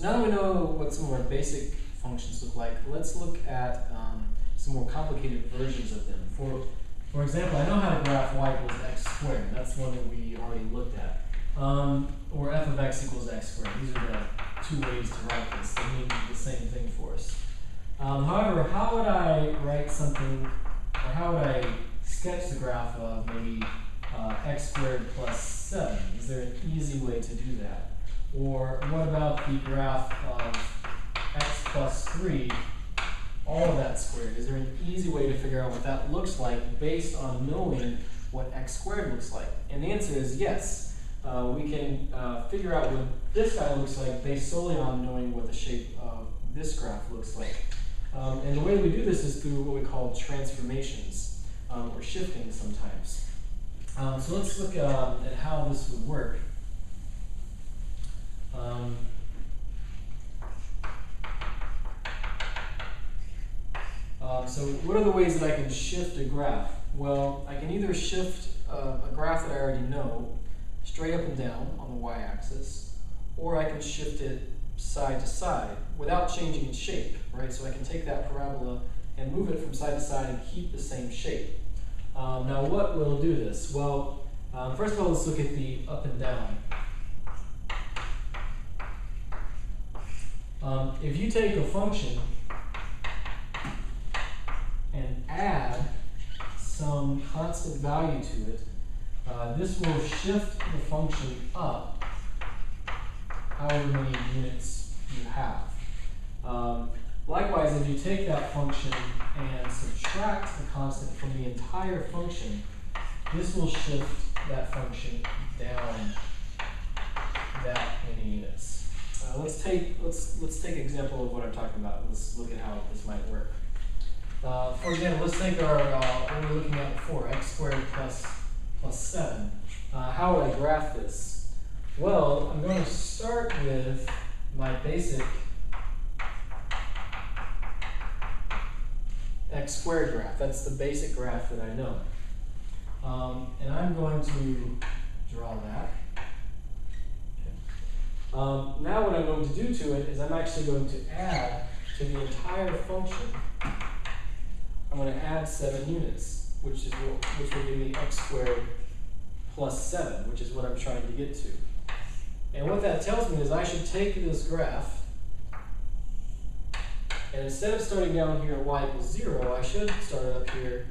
So now that we know what some of our basic functions look like, let's look at some more complicated versions of them. For example, I know how to graph y equals x squared. That's one that we already looked at. Or f of x equals x squared. These are the two ways to write this. They mean the same thing for us. However, how would I write something, or how would I sketch the graph of maybe x squared plus 7? Is there an easy way to do that? Or what about the graph of x plus 3, all of that squared? Is there an easy way to figure out what that looks like based on knowing what x squared looks like? And the answer is yes. We can figure out what this guy looks like based solely on knowing what the shape of this graph looks like. And the way we do this is through what we call transformations, or shifting sometimes. So let's look at how this would work. So what are the ways that I can shift a graph? Well, I can either shift a graph that I already know straight up and down on the y-axis, or I can shift it side to side without changing its shape, right? So I can take that parabola and move it from side to side and keep the same shape. Now what will do this? Well, first of all, let's look at the up and down. If you take a function and add some constant value to it, this will shift the function up however many units you have. Likewise, if you take that function and subtract the constant from the entire function, this will shift that function down that many units. Let's take an example of what I'm talking about. Let's look at how this might work. For example, let's take our what we were looking at before, x squared plus 7. How would I graph this? Well, I'm going to start with my basic x squared graph. That's the basic graph that I know. And I'm going to draw that. Okay. Now what I'm going to do to it is I'm actually going to add to the entire function. I'm going to add 7 units, which will give me x squared plus 7, which is what I'm trying to get to. And what that tells me is I should take this graph, and instead of starting down here at y equals 0, I should start up here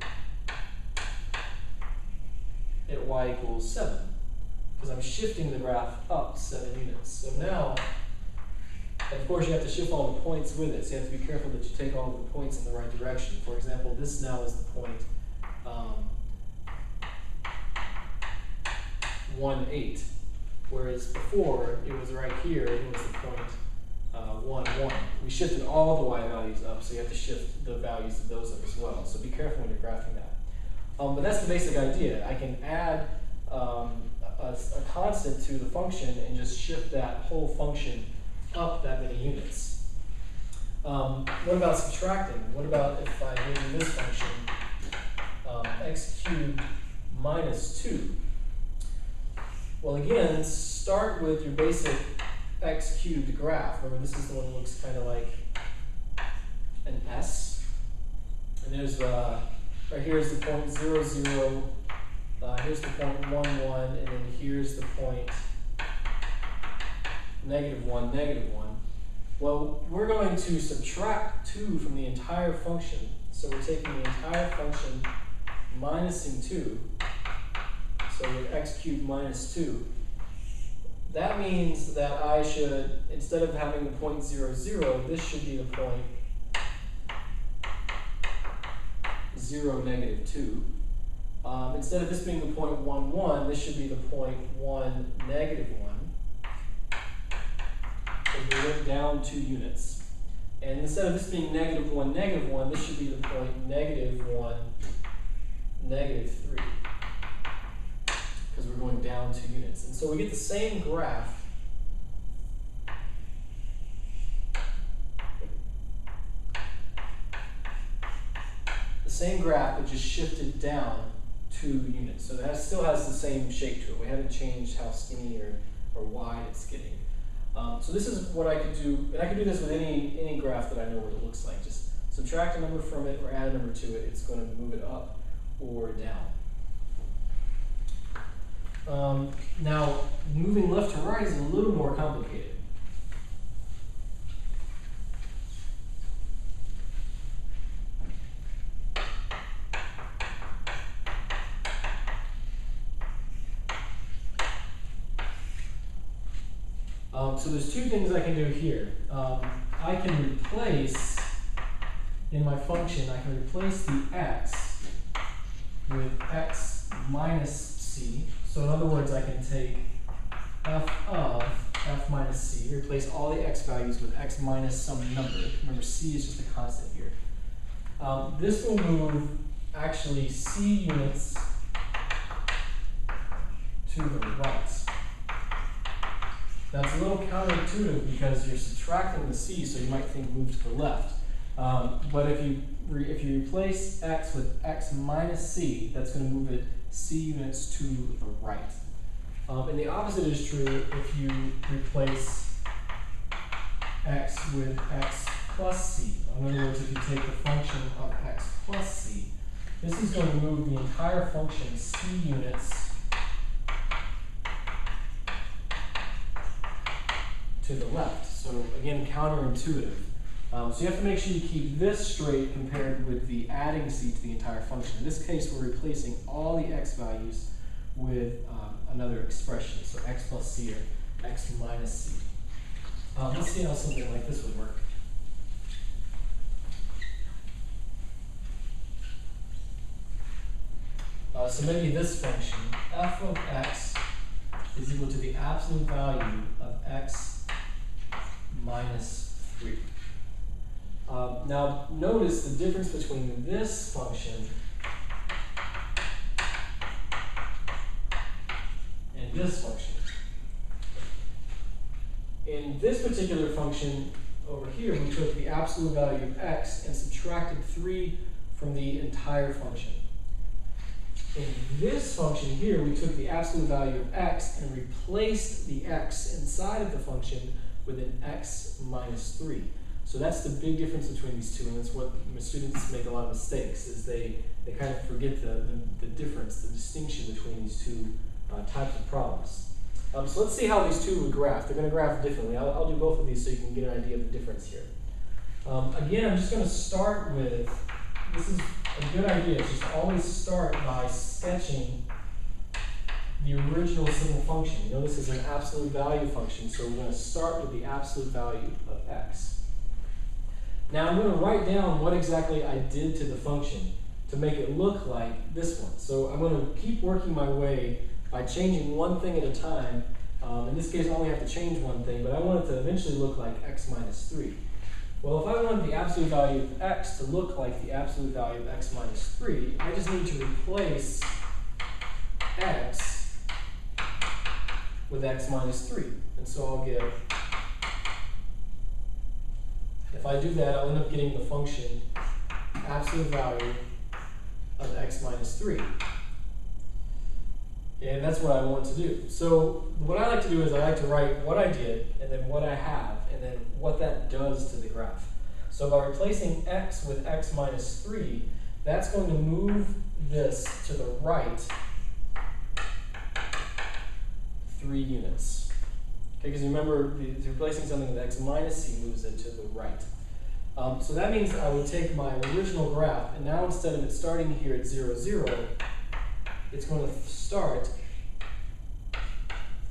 at y equals 7, because I'm shifting the graph up 7 units. So now, of course, you have to shift all the points with it, so you have to be careful that you take all of the points in the right direction. For example, this now is the point 1, 8, whereas before it was right here, it was the point 1, 1. We shifted all the y values up, so you have to shift the values of those up as well. So be careful when you're graphing that. But that's the basic idea. I can add a constant to the function and just shift that whole function up that many units. What about subtracting? What about if I give you this function, x cubed minus 2? Well, again, start with your basic x cubed graph. Remember, this is the one that looks kind of like an S. And there's, right here is the point 0, 0. Here's the point 1, 1. And then here's the point negative 1, negative 1. Well, we're going to subtract 2 from the entire function. So we're taking the entire function minusing 2. So with x cubed minus 2. That means that I should, instead of having the point 0, 0, this should be the point 0, negative 2. Instead of this being the point 1, 1, this should be the point 1, negative 1. Because we went down 2 units. And instead of this being negative 1, negative 1, this should be the point negative 1, negative 3. Because we're going down 2 units. And so we get the same graph. The same graph, but just shifted down 2 units. So that still has the same shape to it. We haven't changed how skinny or wide it's getting. So this is what I could do, and I could do this with any graph that I know what it looks like. Just subtract a number from it or add a number to it. It's going to move it up or down. Now, moving left to right is a little more complicated. So there's two things I can do here. I can replace, in my function, I can replace the x with x minus c. So in other words, I can take f of f minus c, replace all the x values with x minus some number. Remember, c is just a constant here. This will move actually c units to the right. That's a little counterintuitive because you're subtracting the c, so you might think move to the left. But if you replace x with x minus c, that's going to move it c units to the right. And the opposite is true if you replace x with x plus c. In other words, if you take the function of x plus c, this is going to move the entire function c units to the left. So again, counterintuitive. So you have to make sure you keep this straight compared with the adding c to the entire function. In this case, we're replacing all the x values with another expression. So x plus c or x minus c. Let's see how something like this would work. So maybe this function, f of x is equal to the absolute value of x minus 3. Now notice the difference between this function and this function. In this particular function over here, we took the absolute value of x and subtracted 3 from the entire function. In this function here, we took the absolute value of x and replaced the x inside of the function with an x minus 3. So that's the big difference between these two, and that's what students make a lot of mistakes, is they kind of forget the difference, the distinction between these two types of problems. So let's see how these two would graph. They're going to graph differently. I'll do both of these so you can get an idea of the difference here. Again, I'm just going to start with, this is a good idea, just always start by sketching the original single function. You know, this is an absolute value function, so we're going to start with the absolute value of x. Now I'm going to write down what exactly I did to the function to make it look like this one. So I'm going to keep working my way by changing one thing at a time. In this case, I only have to change one thing, but I want it to eventually look like x minus 3. Well, if I want the absolute value of x to look like the absolute value of x minus 3, I just need to replace x with x minus 3. And so I'll get, if I do that, I'll end up getting the function absolute value of x minus 3. And that's what I want to do. So what I like to do is I like to write what I did, and then what I have, and then what that does to the graph. So by replacing x with x minus 3, that's going to move this to the right 3 units. Okay, because remember, replacing something with x minus c moves it to the right. So that means I would take my original graph, and now instead of it starting here at 0, 0, it's going to start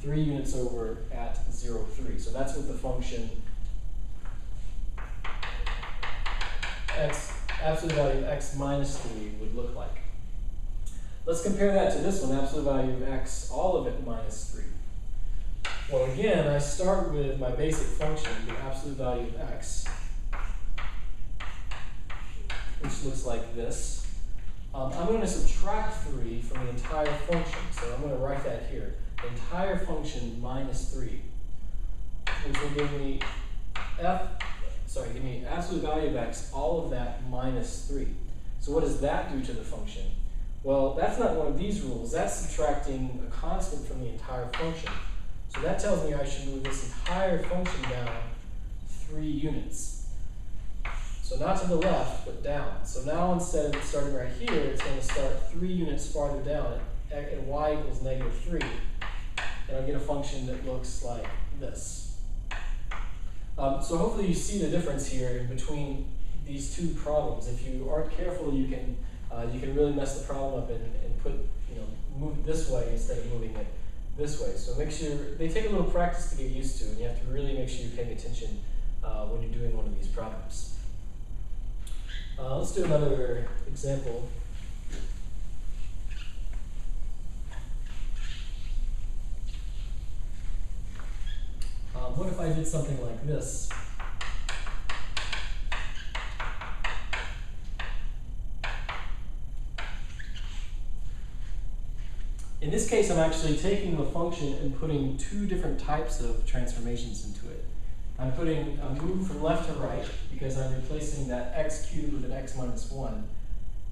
3 units over at 0, 3. So that's what the function x, absolute value of x minus 3 would look like. Let's compare that to this one, absolute value of x, all of it minus 3. Well, again, I start with my basic function, the absolute value of x, which looks like this. I'm going to subtract 3 from the entire function, so I'm going to write that here. The entire function minus 3, which will give me give me absolute value of x, all of that minus 3. So what does that do to the function? Well, that's not one of these rules. That's subtracting a constant from the entire function. So that tells me I should move this entire function down 3 units. So not to the left, but down. So now instead of starting right here, it's going to start 3 units farther down at y equals -3. And I'll get a function that looks like this. So hopefully you see the difference here in between these two problems. If you aren't careful, you can really mess the problem up and move it this way instead of moving it this way. So make sure, they take a little practice to get used to, and you have to really make sure you're paying attention when you're doing one of these problems. Let's do another example. What if I did something like this? In this case, I'm actually taking the function and putting 2 different types of transformations into it. I'm putting a move from left to right because I'm replacing that x cubed with an x minus 1.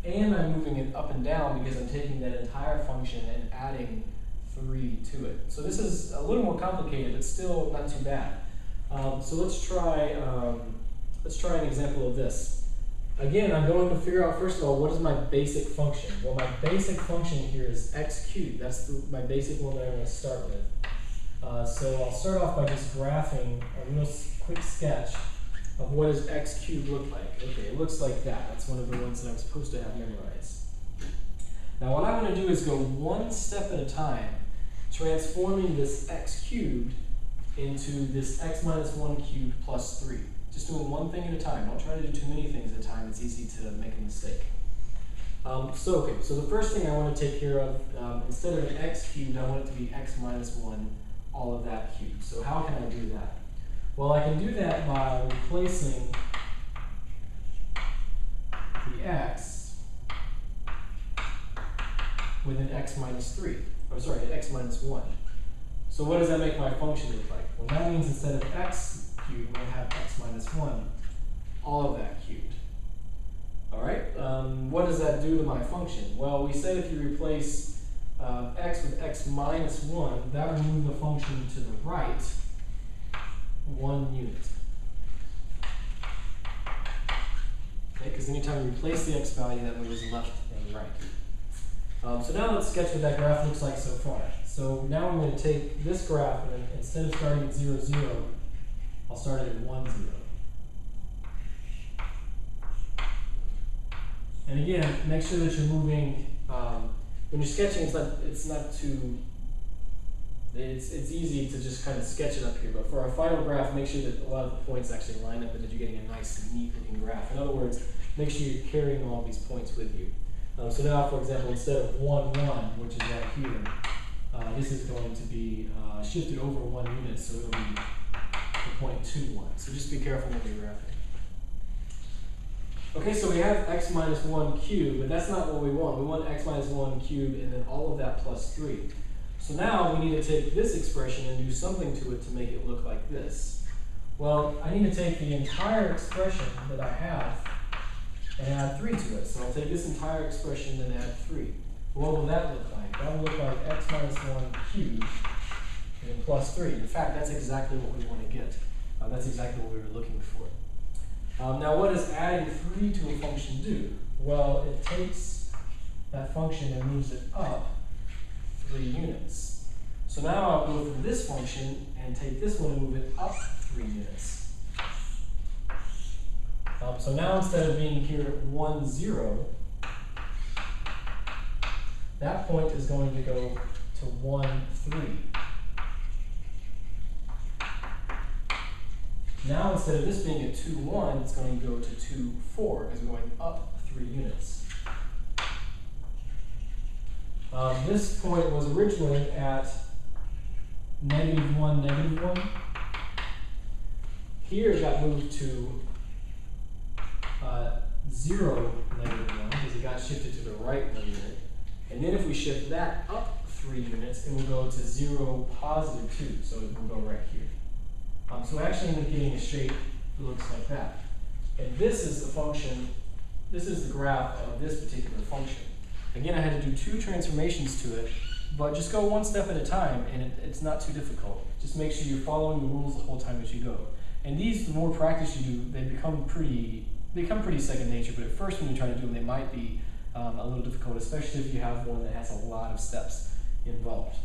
And I'm moving it up and down because I'm taking that entire function and adding 3 to it. So this is a little more complicated, but still not too bad. So let's try an example of this. Again, I'm going to figure out, first of all, what is my basic function? Well, my basic function here is x cubed. That's my basic one that I'm going to start with. So I'll start off by just graphing a real quick sketch of what does x cubed look like. Okay, it looks like that. That's one of the ones that I'm supposed to have memorized. Now what I'm going to do is go one step at a time, transforming this x cubed into this x minus 1 cubed plus 3. Just doing one thing at a time. Don't try to do too many things at a time. It's easy to make a mistake. So the first thing I want to take care of, instead of an x cubed, I want it to be x minus 1, all of that cubed. So how can I do that? Well, I can do that by replacing the x with an x minus 3. Or sorry, an x minus 1. So what does that make my function look like? Well, that means instead of x cubed, I have x minus 1, all of that cubed. All right, what does that do to my function? Well, we said if you replace x with x minus 1, that would move the function to the right 1 unit. Okay, because anytime you replace the x value, that moves left and right. So now let's sketch what that graph looks like so far. So now I'm going to take this graph and instead of starting at 0, 0, I'll start it at 1, 0. And again, make sure that you're moving. When you're sketching, it's easy to just kind of sketch it up here. But for our final graph, make sure that a lot of the points actually line up and that you're getting a nice, neat-looking graph. In other words, make sure you're carrying all these points with you. So now, for example, instead of 1, 1, which is right here, this is going to be shifted over 1 unit, so it'll be the point 2, 1. So just be careful when you're graphing. Okay, so we have x minus 1 cubed, but that's not what we want. We want x minus 1 cubed and then all of that plus 3. So now we need to take this expression and do something to it to make it look like this. Well, I need to take the entire expression that I have and add 3 to it. So I'll take this entire expression and add 3. What will that look like? That will look like x minus 1 cubed and then plus 3. In fact, that's exactly what we want to get. That's exactly what we were looking for. Now what does adding 3 to a function do? Well, it takes that function and moves it up 3 units. So now I'll go from this function and take this one and move it up 3 units. So now instead of being here at 1, 0, that point is going to go to 1, 3. Now instead of this being a 2, 1, it's going to go to 2, 4, because we're going up 3 units. This point was originally at -1, -1. Here it got moved to 0, -1, because it got shifted to the right 1 unit. And then if we shift that up 3 units, it will go to 0, +2, so it will go right here. So we actually end up getting a shape that looks like that. And this is the function, this is the graph of this particular function. Again, I had to do 2 transformations to it But just go one step at a time, and it's not too difficult. Just make sure you're following the rules the whole time as you go. And these, the more practice you do, they become pretty second nature. But at first, when you try to do them, they might be a little difficult, especially if you have one that has a lot of steps involved.